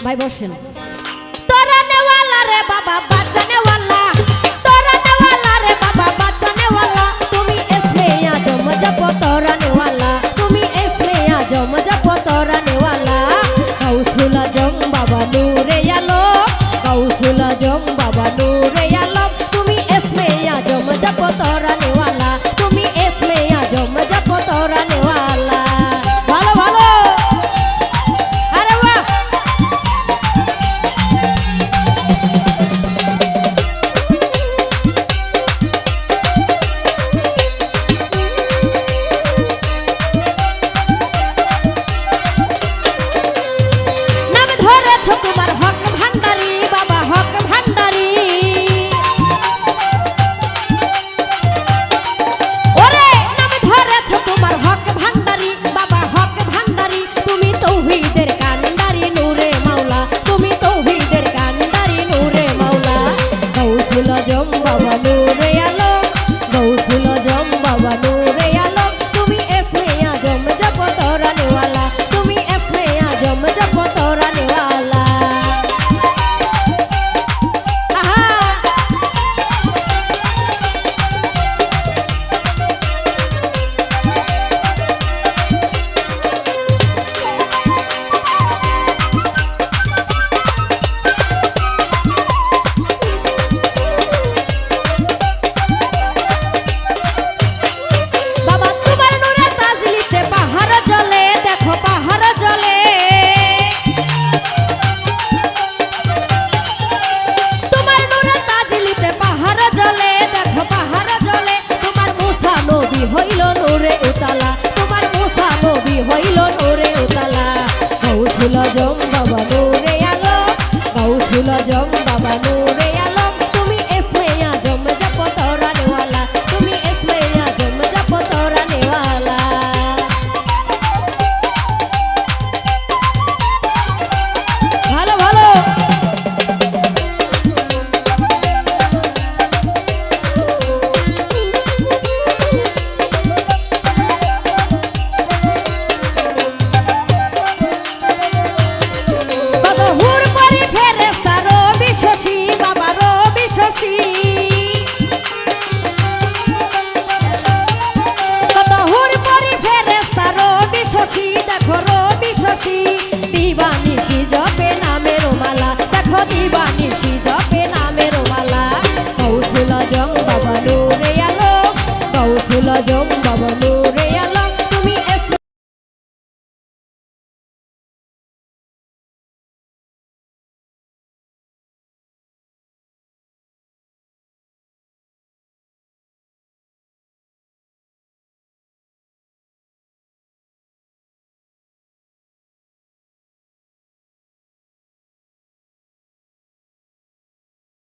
ভাই বসেন। তরানে ওয়ালা রে বাবা বাঁচানে ওয়ালা, তরানে ওয়ালা রে বাবা বাঁচানে ওয়ালা, তুমি ইসমে আজম জপো তরানে ওয়ালা, তুমি ইসমে আজম জপো তরানে ওয়ালা। গাউসুল আজম বাবা নূরে আলম, গাউসুল আজম বাবা নূরে আলম, তুমি ইসমে আজম জপো তরানে ওয়ালা, তুমি ইসমে আজম জপো তরানে ওয়ালা। ভালো ভালো, আরে বাহ। নাম ধরেছ তোমার হক ভান্ডারি বাবা, হক ভান্ডারি। ওরে নাম ধরেছ তোমার হক ভান্ডারি বাবা, হক ভান্ডারি। তুমি তৌহিদের কান্ডারি নূরে মাওলা, তুমি তৌহিদের কান্ডারি নূরে মাওলা। গাউসুল আজম বাবা নূরে আলম, গাউসুল আজম বাবা নূরে আলম, তুমি ইসমে আজম জপো তরানে ওয়ালা, তুমি ইসমে আজম জপো তরানে ওয়ালা। আহা বাবা তোমার নূরে তাজলিতে পাহাড় জ্বলে, দেখো পাহাড় জ্বলে। তোমার নূরে তাজলিতে পাহাড় জ্বলে, দেখো পাহাড় জ্বলে। তোমার মুসা নবী হইল নূরে উতালা, তোমার মুসা নবী হইল নূরে উতালা। গাউসুল আজম বাবা নূরে আলম, গাউসুল আজম বাবা নূরে আলম, তুমি ইসমে আজম জপো তরানে ওয়ালা, তুমি ইসমে আজম জপো তরানে ওয়ালা। ভালো ভালো, বাবা